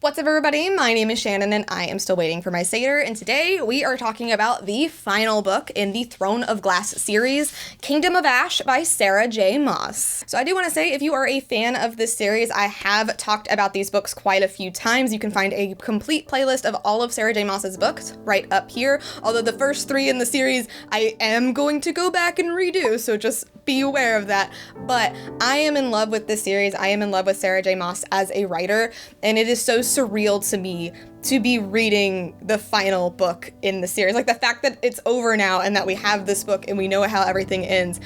What's up, everybody? My name is Shannon and I am still waiting for my satyr, and today we are talking about the final book in the Throne of Glass series, Kingdom of Ash by Sarah J Maas. So I do want to say, if you are a fan of this series, I have talked about these books quite a few times. You can find a complete playlist of all of Sarah J Maas's books right up here, although the first three in the series I am going to go back and redo, so just be aware of that. But I am in love with this series. I am in love with Sarah J Maas as a writer, and it is so surreal to me to be reading the final book in the series. Like, the fact that it's over now and that we have this book and we know how everything ends,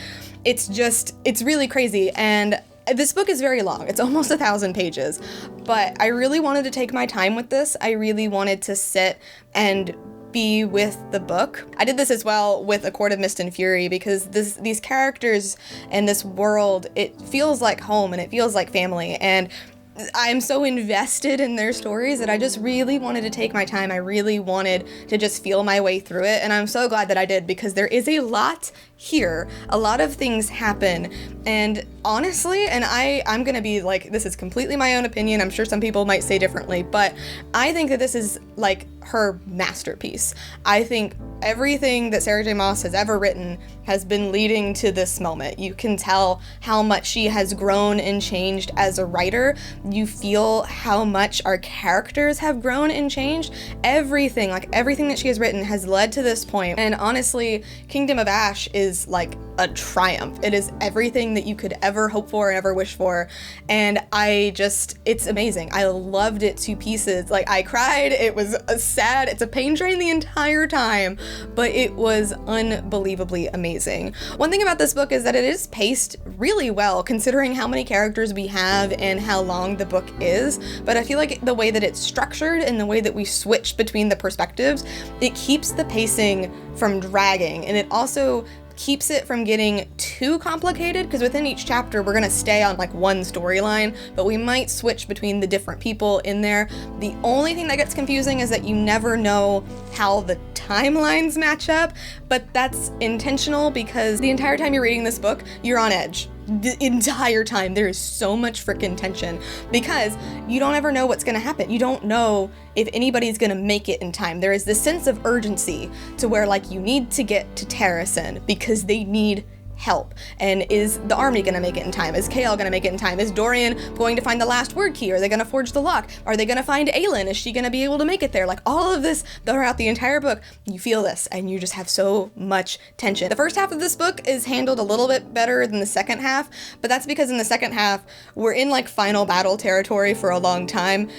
it's really crazy. And this book is very long. It's almost 1,000 pages, but I really wanted to take my time with this. I really wanted to sit and be with the book. I did this as well with A Court of Mist and Fury because these characters and this world, it feels like home and it feels like family, and I'm so invested in their stories that I just really wanted to take my time. I really wanted to just feel my way through it, and I'm so glad that I did because there is a lot here. A lot of things happen, and honestly, and I'm gonna be like, this is completely my own opinion, I'm sure some people might say differently, but I think that this is like her masterpiece. I think everything that Sarah J Maas has ever written has been leading to this moment. You can tell how much she has grown and changed as a writer. You feel how much our characters have grown and changed. Everything that she has written has led to this point. And honestly, Kingdom of Ash is like a triumph. It is everything that you could ever hope for and ever wish for. And it's amazing. I loved it to pieces. Like, I cried. It was sad. It's a pain train the entire time, but it was unbelievably amazing. One thing about this book is that it is paced really well considering how many characters we have and how long the book is, but I feel like the way that it's structured and the way that we switch between the perspectives, it keeps the pacing from dragging, and it also keeps it from getting too complicated, because within each chapter we're gonna stay on like one storyline, but we might switch between the different people in there. The only thing that gets confusing is that you never know how the timelines match up, but that's intentional because the entire time you're reading this book, you're on edge. The entire time there is so much freaking tension because you don't ever know what's gonna happen. You don't know if anybody's gonna make it in time. There is this sense of urgency to where like you need to get to Terrasen because they need help. And is the army gonna make it in time? Is Kael gonna make it in time? Is Dorian going to find the last word key? Are they gonna forge the lock? Are they gonna find Aelin? Is she gonna be able to make it there? Like, all of this throughout the entire book, you feel this and you just have so much tension. The first half of this book is handled a little bit better than the second half, but that's because in the second half we're in like final battle territory for a long time,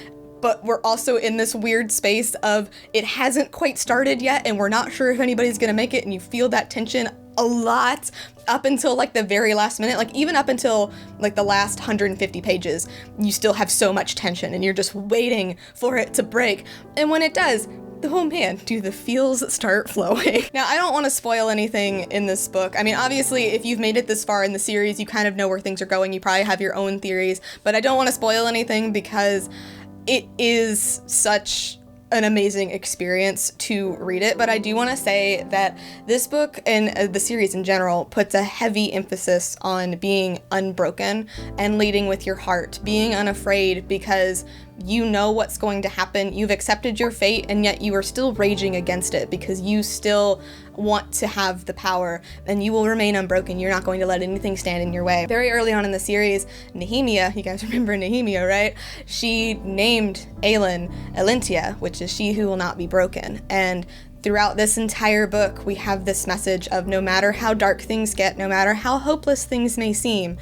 but we're also in this weird space of it hasn't quite started yet and we're not sure if anybody's gonna make it, and you feel that tension a lot up until like the very last minute. Like, even up until like the last 150 pages, you still have so much tension and you're just waiting for it to break. And when it does, oh man, do the feels start flowing. Now, I don't want to spoil anything in this book. I mean, obviously, if you've made it this far in the series, you kind of know where things are going. You probably have your own theories, but I don't want to spoil anything because it is such an amazing experience to read it. But I do want to say that this book and the series in general puts a heavy emphasis on being unbroken and leading with your heart, being unafraid because you know what's going to happen. You've accepted your fate, and yet you are still raging against it because you still want to have the power, and you will remain unbroken. You're not going to let anything stand in your way. Very early on in the series, Nehemia, you guys remember Nehemia, right? She named Aelin Elentia, which is she who will not be broken. And throughout this entire book, we have this message of no matter how dark things get, no matter how hopeless things may seem,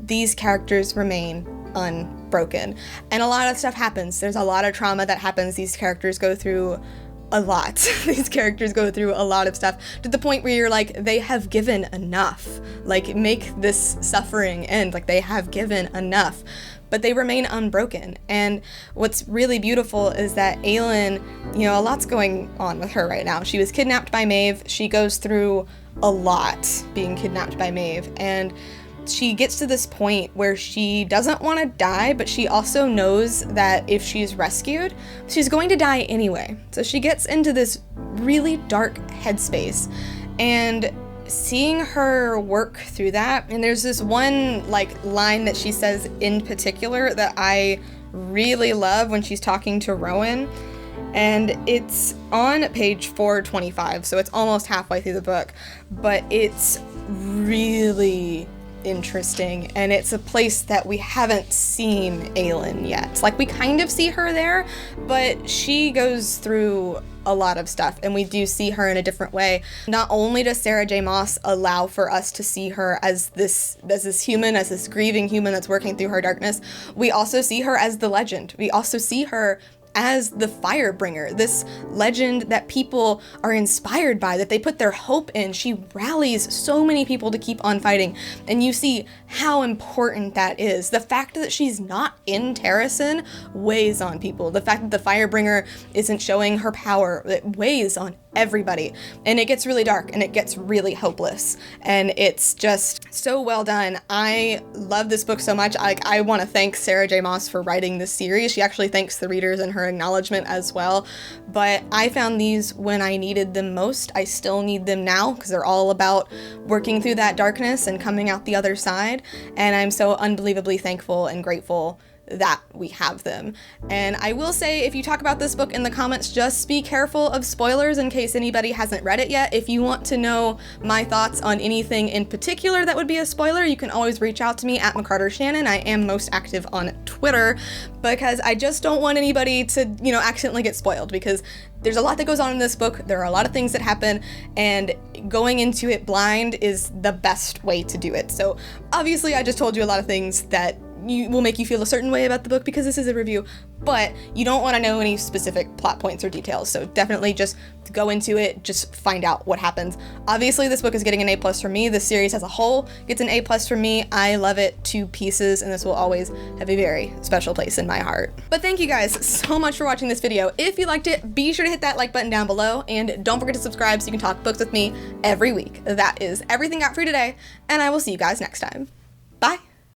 these characters remain unbroken. And a lot of stuff happens. There's a lot of trauma that happens. These characters go through a lot. These characters go through a lot of stuff to the point where you're like, they have given enough. Like, make this suffering end. Like, they have given enough. But they remain unbroken. And what's really beautiful is that Aelin, a lot's going on with her right now. She was kidnapped by Maeve. She goes through a lot being kidnapped by Maeve. And she gets to this point where she doesn't want to die, but she also knows that if she's rescued, she's going to die anyway. So she gets into this really dark headspace, and seeing her work through that, and there's this one line that she says in particular that I really love when she's talking to Rowan. And it's on page 425, so it's almost halfway through the book, but it's really interesting, and it's a place that we haven't seen Aelin yet. Like, we kind of see her there, but she goes through a lot of stuff, and we do see her in a different way. Not only does Sarah J Maas allow for us to see her as this human, as this grieving human that's working through her darkness, we also see her as the legend. We also see her as the Firebringer, this legend that people are inspired by, that they put their hope in. She rallies so many people to keep on fighting, and you see how important that is. The fact that she's not in Terrasen weighs on people. The fact that the Firebringer isn't showing her power, it weighs on everybody, and it gets really dark and it gets really hopeless, and it's just so well done. I love this book so much. I want to thank Sarah J Maas for writing this series. She actually thanks the readers in her acknowledgement as well, but I found these when I needed them most. I still need them now because they're all about working through that darkness and coming out the other side, and I'm so unbelievably thankful and grateful that we have them. And I will say, if you talk about this book in the comments, just be careful of spoilers in case anybody hasn't read it yet. If you want to know my thoughts on anything in particular that would be a spoiler, you can always reach out to me at McCarterShannon. I am most active on Twitter because I just don't want anybody to, accidentally get spoiled, because there's a lot that goes on in this book. There are a lot of things that happen, and going into it blind is the best way to do it. So obviously I just told you a lot of things that will make you feel a certain way about the book because this is a review, but you don't want to know any specific plot points or details, so definitely just go into it, just find out what happens. Obviously this book is getting an A+ from me. This series as a whole gets an A+ from me. I love it to pieces, and this will always have a very special place in my heart. But thank you guys so much for watching this video. If you liked it, be sure to hit that like button down below, and don't forget to subscribe so you can talk books with me every week. That is everything I got for you today, and I will see you guys next time.